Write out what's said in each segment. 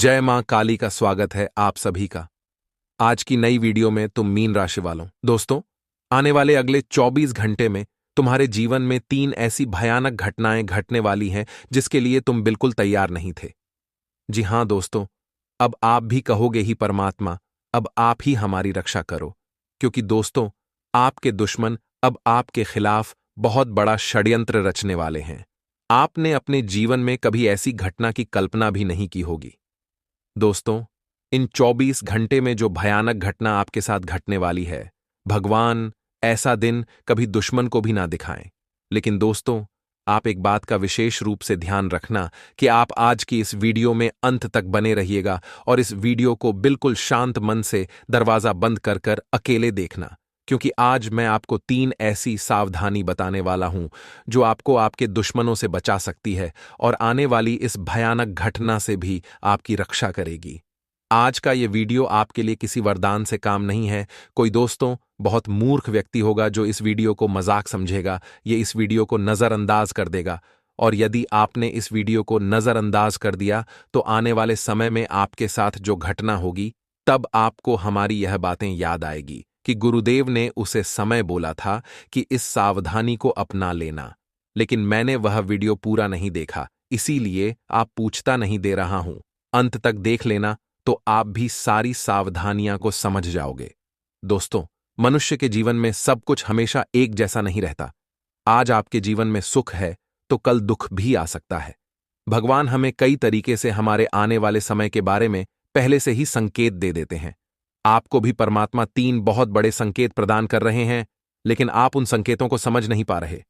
जय मां काली का स्वागत है आप सभी का। आज की नई वीडियो में तुम मीन राशि वालों दोस्तों, आने वाले अगले 24 घंटे में तुम्हारे जीवन में 3 ऐसी भयानक घटनाएं घटने वाली हैं जिसके लिए तुम बिल्कुल तैयार नहीं थे। जी हां दोस्तों, अब आप भी कहोगे ही परमात्मा, अब आप ही हमारी रक्षा करो, क्योंकि दोस्तों आपके दुश्मन अब आपके खिलाफ बहुत बड़ा षड्यंत्र रचने वाले हैं। आपने अपने जीवन में कभी ऐसी घटना की कल्पना भी नहीं की होगी। दोस्तों, इन 24 घंटे में जो भयानक घटना आपके साथ घटने वाली है, भगवान ऐसा दिन कभी दुश्मन को भी ना दिखाएं। लेकिन दोस्तों, आप एक बात का विशेष रूप से ध्यान रखना कि आप आज की इस वीडियो में अंत तक बने रहिएगा और इस वीडियो को बिल्कुल शांत मन से दरवाजा बंद कर कर अकेले देखना, क्योंकि आज मैं आपको 3 ऐसी सावधानी बताने वाला हूं जो आपको आपके दुश्मनों से बचा सकती है और आने वाली इस भयानक घटना से भी आपकी रक्षा करेगी। आज का ये वीडियो आपके लिए किसी वरदान से काम नहीं है। कोई दोस्तों बहुत मूर्ख व्यक्ति होगा जो इस वीडियो को मजाक समझेगा, ये इस वीडियो को नजरअंदाज कर देगा, और यदि आपने इस वीडियो को नजरअंदाज कर दिया तो आने वाले समय में आपके साथ जो घटना होगी तब आपको हमारी यह बातें याद आएगी कि गुरुदेव ने उसे समय बोला था कि इस सावधानी को अपना लेना, लेकिन मैंने वह वीडियो पूरा नहीं देखा, इसीलिए आप पूछता नहीं दे रहा हूं। अंत तक देख लेना तो आप भी सारी सावधानियां को समझ जाओगे। दोस्तों, मनुष्य के जीवन में सब कुछ हमेशा एक जैसा नहीं रहता। आज आपके जीवन में सुख है तो कल दुख भी आ सकता है। भगवान हमें कई तरीके से हमारे आने वाले समय के बारे में पहले से ही संकेत दे देते हैं। आपको भी परमात्मा 3 बहुत बड़े संकेत प्रदान कर रहे हैं, लेकिन आप उन संकेतों को समझ नहीं पा रहे।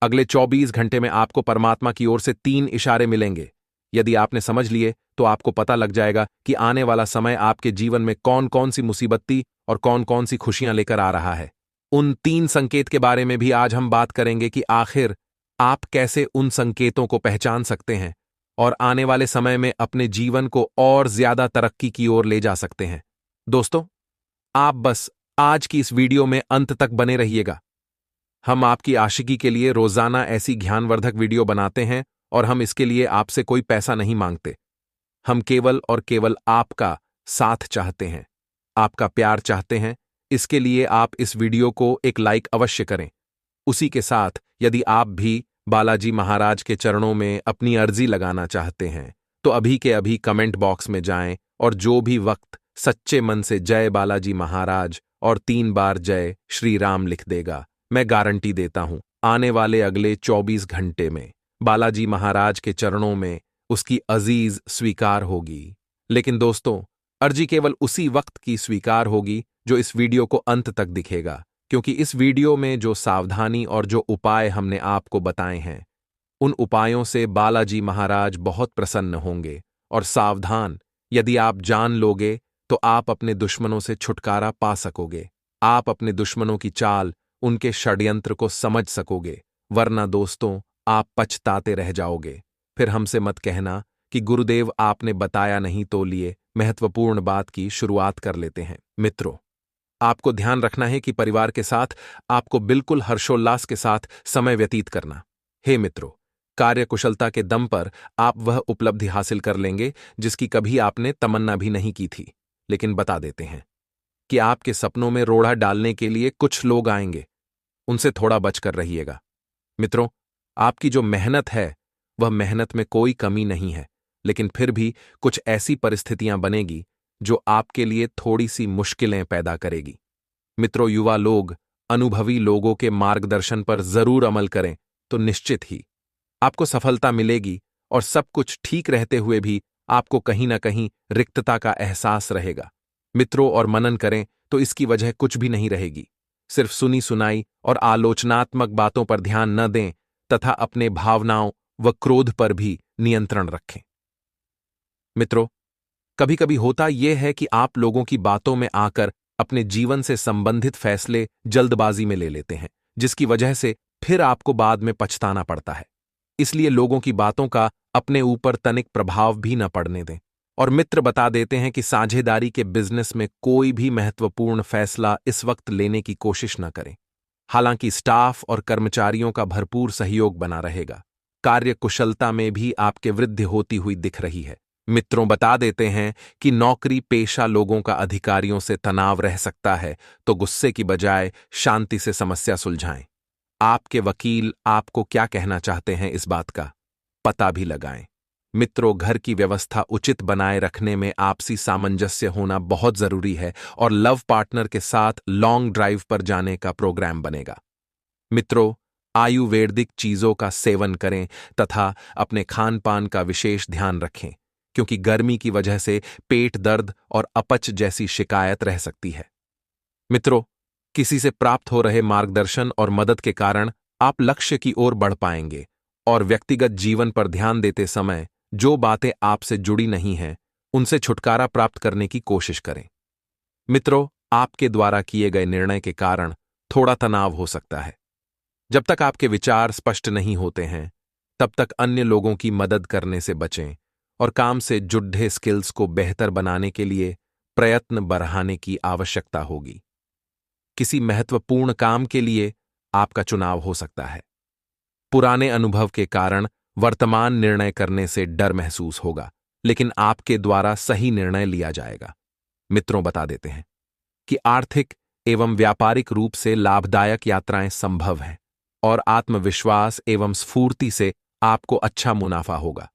अगले 24 घंटे में आपको परमात्मा की ओर से 3 इशारे मिलेंगे। यदि आपने समझ लिए तो आपको पता लग जाएगा कि आने वाला समय आपके जीवन में कौन कौन सी मुसीबती और कौन कौन सी खुशियां लेकर आ रहा है। उन 3 संकेत के बारे में भी आज हम बात करेंगे कि आखिर आप कैसे उन संकेतों को पहचान सकते हैं और आने वाले समय में अपने जीवन को और ज्यादा तरक्की की ओर ले जा सकते हैं। दोस्तों, आप बस आज की इस वीडियो में अंत तक बने रहिएगा। हम आपकी आशिकी के लिए रोजाना ऐसी ज्ञानवर्धक वीडियो बनाते हैं और हम इसके लिए आपसे कोई पैसा नहीं मांगते। हम केवल और केवल आपका साथ चाहते हैं, आपका प्यार चाहते हैं। इसके लिए आप इस वीडियो को एक लाइक अवश्य करें। उसी के साथ यदि आप भी बालाजी महाराज के चरणों में अपनी अर्जी लगाना चाहते हैं तो अभी के अभी कमेंट बॉक्स में जाएं और जो भी वक्त सच्चे मन से जय बालाजी महाराज और 3 बार जय श्री राम लिख देगा, मैं गारंटी देता हूं आने वाले अगले 24 घंटे में बालाजी महाराज के चरणों में उसकी अजीज स्वीकार होगी। लेकिन दोस्तों, अर्जी केवल उसी वक्त की स्वीकार होगी जो इस वीडियो को अंत तक दिखेगा, क्योंकि इस वीडियो में जो सावधानी और जो उपाय हमने आपको बताए हैं, उन उपायों से बालाजी महाराज बहुत प्रसन्न होंगे। और सावधान, यदि आप जान लोगे तो आप अपने दुश्मनों से छुटकारा पा सकोगे। आप अपने दुश्मनों की चाल, उनके षड्यंत्र को समझ सकोगे, वरना दोस्तों आप पछताते रह जाओगे। फिर हमसे मत कहना कि गुरुदेव आपने बताया नहीं, तो लिए महत्वपूर्ण बात की शुरुआत कर लेते हैं। मित्रों, आपको ध्यान रखना है कि परिवार के साथ आपको बिल्कुल हर्षोल्लास के साथ समय व्यतीत करना। हे मित्रों, कार्यकुशलता के दम पर आप वह उपलब्धि हासिल कर लेंगे जिसकी कभी आपने तमन्ना भी नहीं की थी। लेकिन बता देते हैं कि आपके सपनों में रोड़ा डालने के लिए कुछ लोग आएंगे, उनसे थोड़ा बचकर रहिएगा। मित्रों, आपकी जो मेहनत है वह मेहनत में कोई कमी नहीं है, लेकिन फिर भी कुछ ऐसी परिस्थितियां बनेगी जो आपके लिए थोड़ी सी मुश्किलें पैदा करेगी। मित्रों, युवा लोग अनुभवी लोगों के मार्गदर्शन पर जरूर अमल करें तो निश्चित ही आपको सफलता मिलेगी, और सब कुछ ठीक रहते हुए भी आपको कहीं ना कहीं रिक्तता का एहसास रहेगा। मित्रों, और मनन करें तो इसकी वजह कुछ भी नहीं रहेगी। सिर्फ सुनी सुनाई और आलोचनात्मक बातों पर ध्यान न दें तथा अपने भावनाओं व क्रोध पर भी नियंत्रण रखें। मित्रों, कभी कभी होता यह है कि आप लोगों की बातों में आकर अपने जीवन से संबंधित फैसले जल्दबाजी में ले लेते हैं, जिसकी वजह से फिर आपको बाद में पछताना पड़ता है। इसलिए लोगों की बातों का अपने ऊपर तनिक प्रभाव भी न पड़ने दें। और मित्र बता देते हैं कि साझेदारी के बिजनेस में कोई भी महत्वपूर्ण फैसला इस वक्त लेने की कोशिश न करें। हालांकि स्टाफ और कर्मचारियों का भरपूर सहयोग बना रहेगा। कार्य कुशलता में भी आपके वृद्धि होती हुई दिख रही है। मित्रों, बता देते हैं कि नौकरी पेशा लोगों का अधिकारियों से तनाव रह सकता है, तो गुस्से की बजाय शांति से समस्या सुलझाएं। आपके वकील आपको क्या कहना चाहते हैं इस बात का पता भी लगाएं। मित्रों, घर की व्यवस्था उचित बनाए रखने में आपसी सामंजस्य होना बहुत जरूरी है और लव पार्टनर के साथ लॉन्ग ड्राइव पर जाने का प्रोग्राम बनेगा। मित्रों, आयुर्वेदिक चीजों का सेवन करें तथा अपने खान पान का विशेष ध्यान रखें, क्योंकि गर्मी की वजह से पेट दर्द और अपच जैसी शिकायत रह सकती है। मित्रों, किसी से प्राप्त हो रहे मार्गदर्शन और मदद के कारण आप लक्ष्य की ओर बढ़ पाएंगे और व्यक्तिगत जीवन पर ध्यान देते समय जो बातें आपसे जुड़ी नहीं हैं, उनसे छुटकारा प्राप्त करने की कोशिश करें। मित्रों, आपके द्वारा किए गए निर्णय के कारण थोड़ा तनाव हो सकता है। जब तक आपके विचार स्पष्ट नहीं होते हैं, तब तक अन्य लोगों की मदद करने से बचें और काम से जुड़े स्किल्स को बेहतर बनाने के लिए प्रयत्न बढ़ाने की आवश्यकता होगी। किसी महत्वपूर्ण काम के लिए आपका चुनाव हो सकता है। पुराने अनुभव के कारण वर्तमान निर्णय करने से डर महसूस होगा, लेकिन आपके द्वारा सही निर्णय लिया जाएगा। मित्रों, बता देते हैं कि आर्थिक एवं व्यापारिक रूप से लाभदायक यात्राएं संभव हैं और आत्मविश्वास एवं स्फूर्ति से आपको अच्छा मुनाफा होगा।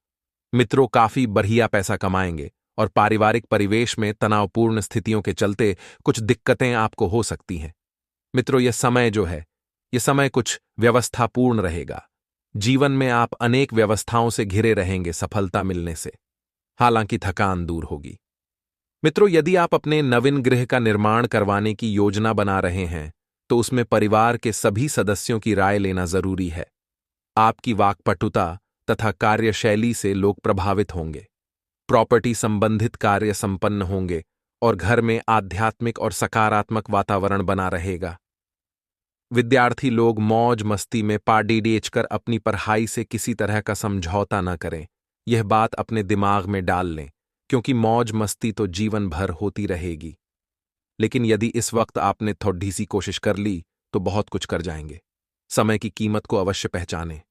मित्रों, काफी बढ़िया पैसा कमाएंगे और पारिवारिक परिवेश में तनावपूर्ण स्थितियों के चलते कुछ दिक्कतें आपको हो सकती हैं। मित्रों, यह समय कुछ व्यवस्थापूर्ण रहेगा। जीवन में आप अनेक व्यवस्थाओं से घिरे रहेंगे सफलता मिलने से, हालांकि थकान दूर होगी। मित्रों, यदि आप अपने नवीन गृह का निर्माण करवाने की योजना बना रहे हैं, तो उसमें परिवार के सभी सदस्यों की राय लेना जरूरी है। आपकी वाक्पटुता तथा कार्यशैली से लोग प्रभावित होंगे। प्रॉपर्टी संबंधित कार्य संपन्न होंगे और घर में आध्यात्मिक और सकारात्मक वातावरण बना रहेगा। विद्यार्थी लोग मौज मस्ती में पार्टी डेचकर अपनी पढ़ाई से किसी तरह का समझौता न करें। यह बात अपने दिमाग में डाल लें, क्योंकि मौज मस्ती तो जीवन भर होती रहेगी। लेकिन यदि इस वक्त आपने थोड़ी सी कोशिश कर ली, तो बहुत कुछ कर जाएंगे। समय की कीमत को अवश्य पहचानें।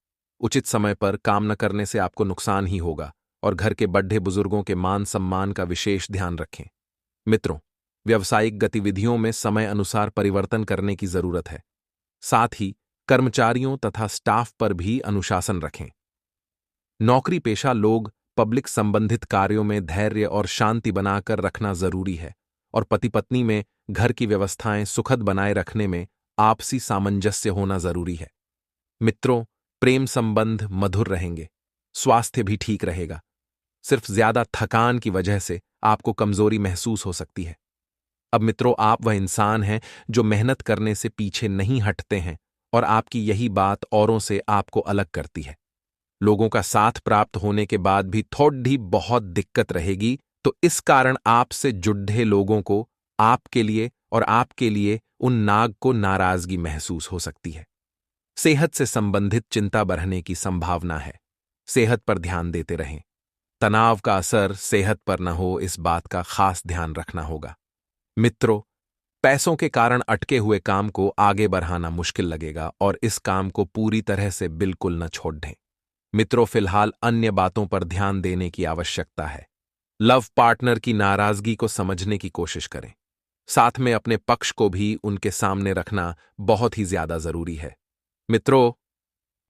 उचित समय पर काम न करने से आपको नुकसान ही होगा और घर के बड़े बुजुर्गों के मान सम्मान का विशेष ध्यान रखें। मित्रों, व्यावसायिक गतिविधियों में समय अनुसार परिवर्तन करने की जरूरत है। साथ ही कर्मचारियों तथा स्टाफ पर भी अनुशासन रखें। नौकरी पेशा लोग पब्लिक संबंधित कार्यों में धैर्य और शांति बनाकर रखना जरूरी है और पति पत्नी में घर की व्यवस्थाएं सुखद बनाए रखने में आपसी सामंजस्य होना जरूरी है। मित्रों, प्रेम संबंध मधुर रहेंगे, स्वास्थ्य भी ठीक रहेगा। सिर्फ ज्यादा थकान की वजह से आपको कमजोरी महसूस हो सकती है। अब मित्रों, आप वह इंसान हैं जो मेहनत करने से पीछे नहीं हटते हैं और आपकी यही बात औरों से आपको अलग करती है। लोगों का साथ प्राप्त होने के बाद भी थोड़ी बहुत दिक्कत रहेगी, तो इस कारण आपसे जुड़े लोगों को आपके लिए उन नाग को नाराजगी महसूस हो सकती है। सेहत से संबंधित चिंता बढ़ने की संभावना है। सेहत पर ध्यान देते रहें। तनाव का असर सेहत पर न हो, इस बात का खास ध्यान रखना होगा। मित्रों, पैसों के कारण अटके हुए काम को आगे बढ़ाना मुश्किल लगेगा और इस काम को पूरी तरह से बिल्कुल न छोड़ दें। मित्रों, फिलहाल अन्य बातों पर ध्यान देने की आवश्यकता है। लव पार्टनर की नाराजगी को समझने की कोशिश करें। साथ में अपने पक्ष को भी उनके सामने रखना बहुत ही ज्यादा जरूरी है। मित्रों,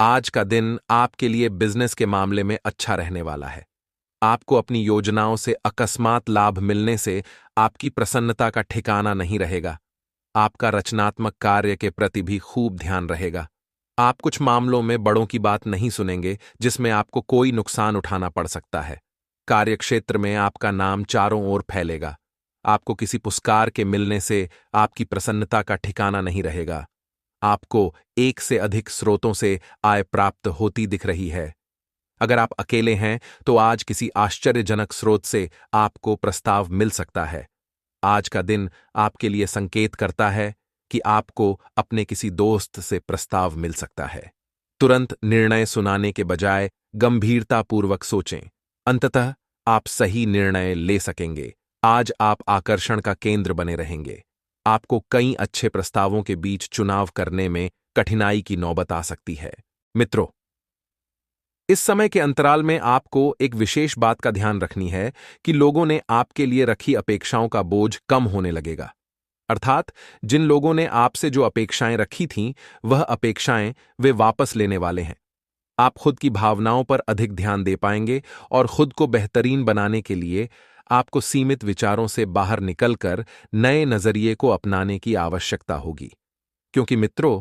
आज का दिन आपके लिए बिजनेस के मामले में अच्छा रहने वाला है। आपको अपनी योजनाओं से अकस्मात लाभ मिलने से आपकी प्रसन्नता का ठिकाना नहीं रहेगा। आपका रचनात्मक कार्य के प्रति भी खूब ध्यान रहेगा। आप कुछ मामलों में बड़ों की बात नहीं सुनेंगे, जिसमें आपको कोई नुकसान उठाना पड़ सकता है। कार्यक्षेत्र में आपका नाम चारों ओर फैलेगा। आपको किसी पुरस्कार के मिलने से आपकी प्रसन्नता का ठिकाना नहीं रहेगा। आपको एक से अधिक स्रोतों से आय प्राप्त होती दिख रही है। अगर आप अकेले हैं तो आज किसी आश्चर्यजनक स्रोत से आपको प्रस्ताव मिल सकता है। आज का दिन आपके लिए संकेत करता है कि आपको अपने किसी दोस्त से प्रस्ताव मिल सकता है। तुरंत निर्णय सुनाने के बजाय गंभीरतापूर्वक सोचें। अंततः आप सही निर्णय ले सकेंगे। आज आप आकर्षण का केंद्र बने रहेंगे। आपको कई अच्छे प्रस्तावों के बीच चुनाव करने में कठिनाई की नौबत आ सकती है। मित्रों, इस समय के अंतराल में आपको एक विशेष बात का ध्यान रखनी है कि लोगों ने आपके लिए रखी अपेक्षाओं का बोझ कम होने लगेगा। अर्थात जिन लोगों ने आपसे जो अपेक्षाएं रखी थीं, वह अपेक्षाएं वे वापस लेने वाले हैं। आप खुद की भावनाओं पर अधिक ध्यान दे पाएंगे और खुद को बेहतरीन बनाने के लिए आपको सीमित विचारों से बाहर निकलकर नए नजरिए को अपनाने की आवश्यकता होगी। क्योंकि मित्रों,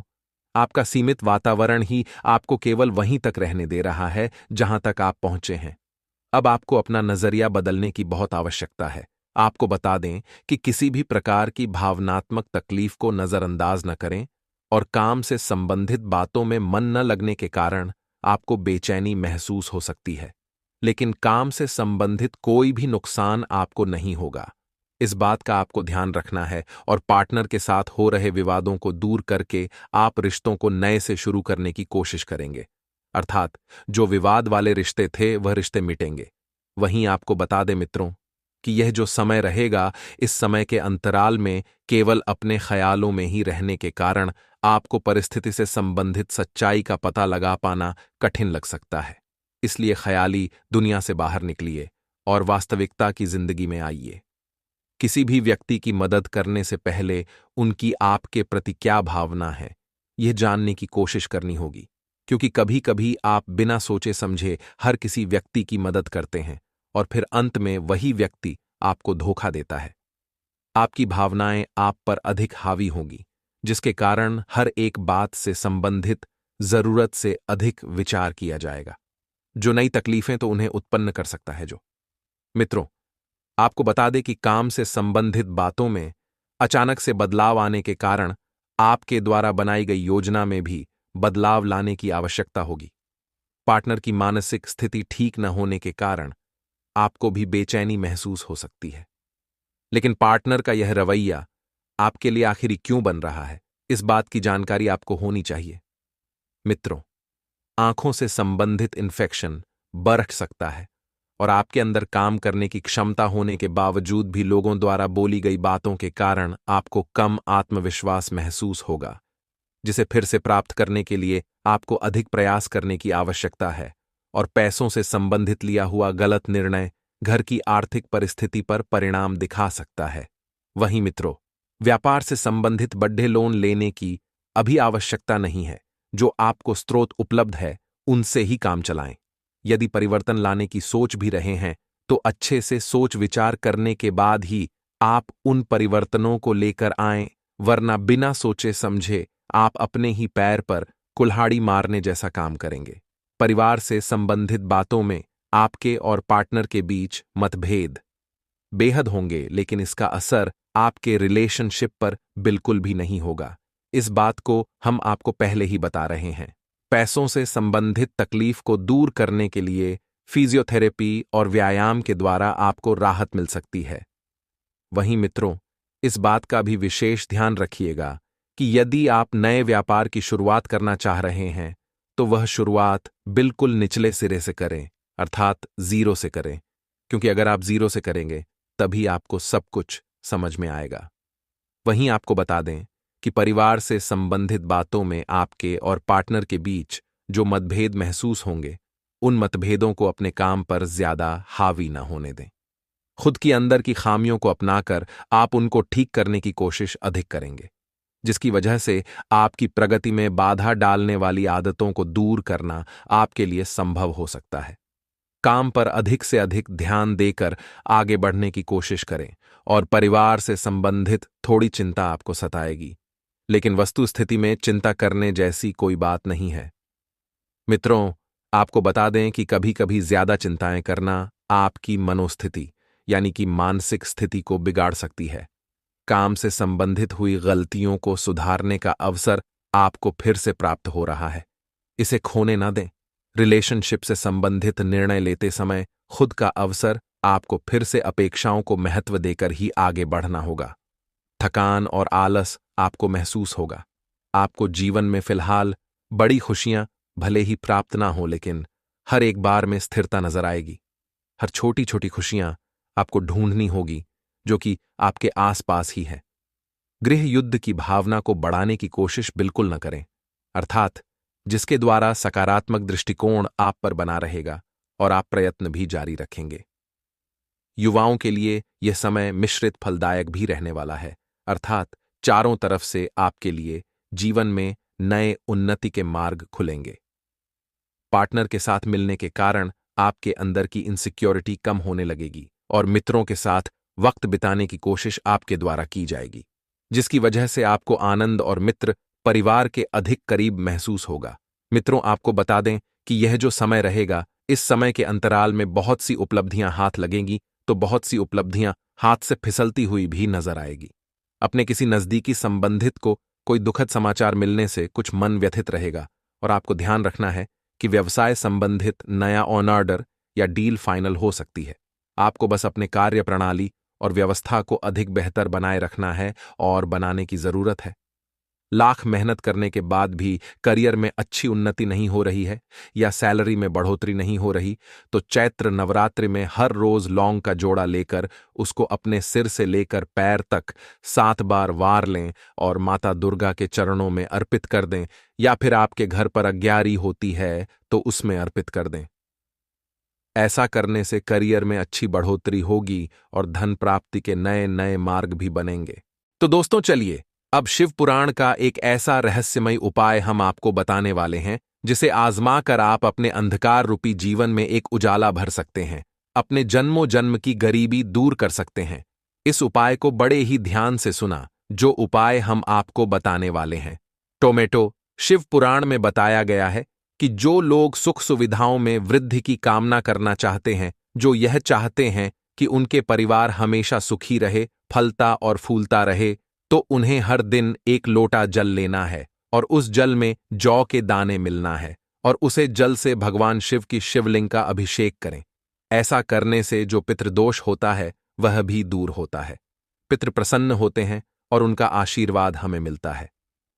आपका सीमित वातावरण ही आपको केवल वहीं तक रहने दे रहा है जहां तक आप पहुंचे हैं। अब आपको अपना नजरिया बदलने की बहुत आवश्यकता है। आपको बता दें कि किसी भी प्रकार की भावनात्मक तकलीफ को नजरअंदाज न करें और काम से संबंधित बातों में मन न लगने के कारण आपको बेचैनी महसूस हो सकती है। लेकिन काम से संबंधित कोई भी नुकसान आपको नहीं होगा। इस बात का आपको ध्यान रखना है और पार्टनर के साथ हो रहे विवादों को दूर करके आप रिश्तों को नए से शुरू करने की कोशिश करेंगे। अर्थात जो विवाद वाले रिश्ते थे वह रिश्ते मिटेंगे। वहीं आपको बता दें मित्रों कि यह जो समय रहेगा, इस समय के अंतराल में केवल अपने ख्यालों में ही रहने के कारण आपको परिस्थिति से संबंधित सच्चाई का पता लगा पाना कठिन लग सकता है। इसलिए ख्याली दुनिया से बाहर निकलिए और वास्तविकता की जिंदगी में आइए। किसी भी व्यक्ति की मदद करने से पहले उनकी आपके प्रति क्या भावना है, यह जानने की कोशिश करनी होगी। क्योंकि कभी कभी आप बिना सोचे समझे हर किसी व्यक्ति की मदद करते हैं और फिर अंत में वही व्यक्ति आपको धोखा देता है। आपकी भावनाएं आप पर अधिक हावी होंगी, जिसके कारण हर एक बात से संबंधित जरूरत से अधिक विचार किया जाएगा, जो नई तकलीफें तो उन्हें उत्पन्न कर सकता है। मित्रों, आपको बता दें कि काम से संबंधित बातों में अचानक से बदलाव आने के कारण आपके द्वारा बनाई गई योजना में भी बदलाव लाने की आवश्यकता होगी। पार्टनर की मानसिक स्थिति ठीक न होने के कारण आपको भी बेचैनी महसूस हो सकती है। लेकिन पार्टनर का यह रवैया आपके लिए आखिर क्यों बन रहा है, इस बात की जानकारी आपको होनी चाहिए। मित्रों, आंखों से संबंधित इन्फेक्शन बढ़ सकता है और आपके अंदर काम करने की क्षमता होने के बावजूद भी लोगों द्वारा बोली गई बातों के कारण आपको कम आत्मविश्वास महसूस होगा, जिसे फिर से प्राप्त करने के लिए आपको अधिक प्रयास करने की आवश्यकता है। और पैसों से संबंधित लिया हुआ गलत निर्णय घर की आर्थिक परिस्थिति पर परिणाम दिखा सकता है। वहीं मित्रों, व्यापार से संबंधित बड़े लोन लेने की अभी आवश्यकता नहीं है। जो आपको स्रोत उपलब्ध है उनसे ही काम चलाएं। यदि परिवर्तन लाने की सोच भी रहे हैं तो अच्छे से सोच विचार करने के बाद ही आप उन परिवर्तनों को लेकर आएं, वरना बिना सोचे समझे आप अपने ही पैर पर कुल्हाड़ी मारने जैसा काम करेंगे। परिवार से संबंधित बातों में आपके और पार्टनर के बीच मतभेद बेहद होंगे, लेकिन इसका असर आपके रिलेशनशिप पर बिल्कुल भी नहीं होगा। इस बात को हम आपको पहले ही बता रहे हैं। पैसों से संबंधित तकलीफ को दूर करने के लिए फिजियोथेरेपी और व्यायाम के द्वारा आपको राहत मिल सकती है। वहीं मित्रों, इस बात का भी विशेष ध्यान रखिएगा कि यदि आप नए व्यापार की शुरुआत करना चाह रहे हैं तो वह शुरुआत बिल्कुल निचले सिरे से करें, अर्थात जीरो से करें। क्योंकि अगर आप जीरो से करेंगे तभी आपको सब कुछ समझ में आएगा। वहीं आपको बता दें कि परिवार से संबंधित बातों में आपके और पार्टनर के बीच जो मतभेद महसूस होंगे, उन मतभेदों को अपने काम पर ज्यादा हावी न होने दें। खुद की अंदर की खामियों को अपनाकर आप उनको ठीक करने की कोशिश अधिक करेंगे, जिसकी वजह से आपकी प्रगति में बाधा डालने वाली आदतों को दूर करना आपके लिए संभव हो सकता है। काम पर अधिक से अधिक ध्यान देकर आगे बढ़ने की कोशिश करें और परिवार से संबंधित थोड़ी चिंता आपको सताएगी, लेकिन वस्तुस्थिति में चिंता करने जैसी कोई बात नहीं है। मित्रों, आपको बता दें कि कभी कभी ज्यादा चिंताएं करना आपकी मनोस्थिति यानी कि मानसिक स्थिति को बिगाड़ सकती है। काम से संबंधित हुई गलतियों को सुधारने का अवसर आपको फिर से प्राप्त हो रहा है, इसे खोने ना दें। रिलेशनशिप से संबंधित निर्णय लेते समय खुद का अवसर आपको फिर से अपेक्षाओं को महत्व देकर ही आगे बढ़ना होगा। थकान और आलस आपको महसूस होगा। आपको जीवन में फिलहाल बड़ी खुशियां भले ही प्राप्त ना हो, लेकिन हर एक बार में स्थिरता नजर आएगी। हर छोटी छोटी खुशियां आपको ढूंढनी होगी जो कि आपके आसपास ही है। गृह युद्ध की भावना को बढ़ाने की कोशिश बिल्कुल न करें, अर्थात जिसके द्वारा सकारात्मक दृष्टिकोण आप पर बना रहेगा और आप प्रयत्न भी जारी रखेंगे। युवाओं के लिए यह समय मिश्रित फलदायक भी रहने वाला है, अर्थात चारों तरफ से आपके लिए जीवन में नए उन्नति के मार्ग खुलेंगे। पार्टनर के साथ मिलने के कारण आपके अंदर की इनसिक्योरिटी कम होने लगेगी और मित्रों के साथ वक्त बिताने की कोशिश आपके द्वारा की जाएगी, जिसकी वजह से आपको आनंद और मित्र परिवार के अधिक करीब महसूस होगा। मित्रों, आपको बता दें कि यह जो समय रहेगा, इस समय के अंतराल में बहुत सी उपलब्धियां हाथ लगेंगी, तो बहुत सी उपलब्धियां हाथ से फिसलती हुई भी नजर आएगी। अपने किसी नजदीकी संबंधित को कोई दुखद समाचार मिलने से कुछ मन व्यथित रहेगा और आपको ध्यान रखना है कि व्यवसाय संबंधित नया ऑन ऑर्डर या डील फाइनल हो सकती है। आपको बस अपने कार्य प्रणाली और व्यवस्था को अधिक बेहतर बनाए रखना है और बनाने की जरूरत है। लाख मेहनत करने के बाद भी करियर में अच्छी उन्नति नहीं हो रही है या सैलरी में बढ़ोतरी नहीं हो रही, तो चैत्र नवरात्रि में हर रोज लौंग का जोड़ा लेकर उसको अपने सिर से लेकर पैर तक 7 बार वार लें और माता दुर्गा के चरणों में अर्पित कर दें, या फिर आपके घर पर अग्यारी होती है तो उसमें अर्पित कर दें। ऐसा करने से करियर में अच्छी बढ़ोतरी होगी और धन प्राप्ति के नए नए मार्ग भी बनेंगे। तो दोस्तों, चलिए अब शिव पुराण का एक ऐसा रहस्यमय उपाय हम आपको बताने वाले हैं जिसे आजमा कर आप अपने अंधकार रूपी जीवन में एक उजाला भर सकते हैं, अपने जन्मों जन्म की गरीबी दूर कर सकते हैं। इस उपाय को बड़े ही ध्यान से सुना, जो उपाय हम आपको बताने वाले हैं। टोमेटो। शिव पुराण में बताया गया है कि जो लोग सुख सुविधाओं में वृद्धि की कामना करना चाहते हैं, जो यह चाहते हैं कि उनके परिवार हमेशा सुखी रहे, फलता और फूलता रहे, तो उन्हें हर दिन एक लोटा जल लेना है और उस जल में जौ के दाने मिलना है और उसे जल से भगवान शिव की शिवलिंग का अभिषेक करें। ऐसा करने से जो पितृदोष होता है वह भी दूर होता है, पितृ प्रसन्न होते हैं और उनका आशीर्वाद हमें मिलता है।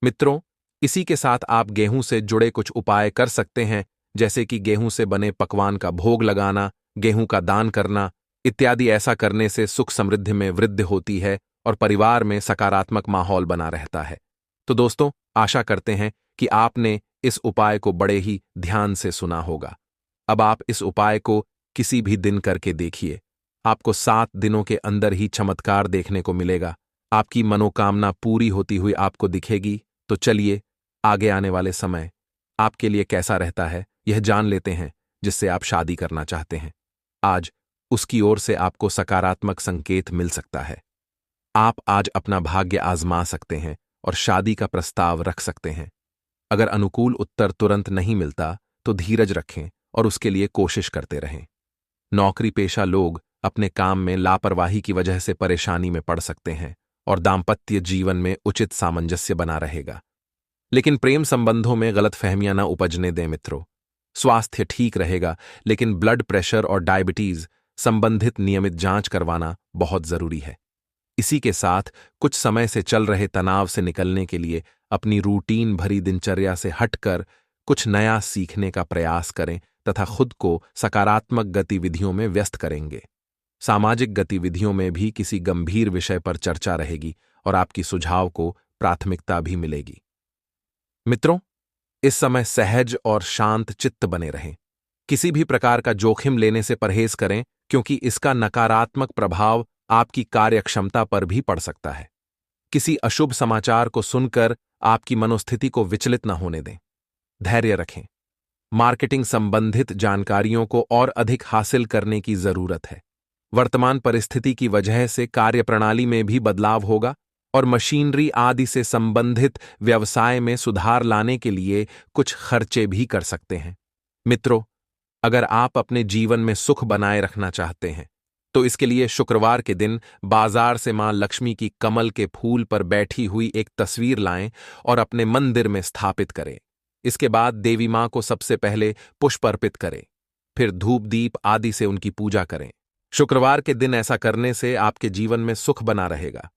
मित्रों, इसी के साथ आप गेहूं से जुड़े कुछ उपाय कर सकते हैं, जैसे कि गेहूं से बने पकवान का भोग लगाना, गेहूं का दान करना इत्यादि। ऐसा करने से सुख समृद्धि में वृद्धि होती है और परिवार में सकारात्मक माहौल बना रहता है। तो दोस्तों, आशा करते हैं कि आपने इस उपाय को बड़े ही ध्यान से सुना होगा। अब आप इस उपाय को किसी भी दिन करके देखिए, आपको 7 दिनों के अंदर ही चमत्कार देखने को मिलेगा। आपकी मनोकामना पूरी होती हुई आपको दिखेगी। तो चलिए, आगे आने वाले समय आपके लिए कैसा रहता है यह जान लेते हैं, जिससे आप शादी करना चाहते हैं। आज उसकी ओर से आपको सकारात्मक संकेत मिल सकता है। आप आज अपना भाग्य आजमा सकते हैं और शादी का प्रस्ताव रख सकते हैं। अगर अनुकूल उत्तर तुरंत नहीं मिलता तो धीरज रखें और उसके लिए कोशिश करते रहें। नौकरी पेशा लोग अपने काम में लापरवाही की वजह से परेशानी में पड़ सकते हैं और दाम्पत्य जीवन में उचित सामंजस्य बना रहेगा। लेकिन प्रेम संबंधों में गलतफहमियां न उपजने दें मित्रों। स्वास्थ्य ठीक रहेगा, लेकिन ब्लड प्रेशर और डायबिटीज संबंधित नियमित जांच करवाना बहुत जरूरी है। इसी के साथ कुछ समय से चल रहे तनाव से निकलने के लिए अपनी रूटीन भरी दिनचर्या से हटकर कुछ नया सीखने का प्रयास करें तथा खुद को सकारात्मक गतिविधियों में व्यस्त करेंगे। सामाजिक गतिविधियों में भी किसी गंभीर विषय पर चर्चा रहेगी और आपकी सुझाव को प्राथमिकता भी मिलेगी। मित्रों, इस समय सहज और शांत चित्त बने रहें। किसी भी प्रकार का जोखिम लेने से परहेज करें, क्योंकि इसका नकारात्मक प्रभाव आपकी कार्यक्षमता पर भी पड़ सकता है। किसी अशुभ समाचार को सुनकर आपकी मनोस्थिति को विचलित न होने दें। धैर्य रखें। मार्केटिंग संबंधित जानकारियों को और अधिक हासिल करने की जरूरत है। वर्तमान परिस्थिति की वजह से कार्यप्रणाली में भी बदलाव होगा और मशीनरी आदि से संबंधित व्यवसाय में सुधार लाने के लिए कुछ खर्चे भी कर सकते हैं। मित्रों, अगर आप अपने जीवन में सुख बनाए रखना चाहते हैं तो इसके लिए शुक्रवार के दिन बाजार से मां लक्ष्मी की कमल के फूल पर बैठी हुई एक तस्वीर लाएं और अपने मंदिर में स्थापित करें। इसके बाद देवी मां को सबसे पहले पुष्प अर्पित करें, फिर धूप दीप आदि से उनकी पूजा करें। शुक्रवार के दिन ऐसा करने से आपके जीवन में सुख बना रहेगा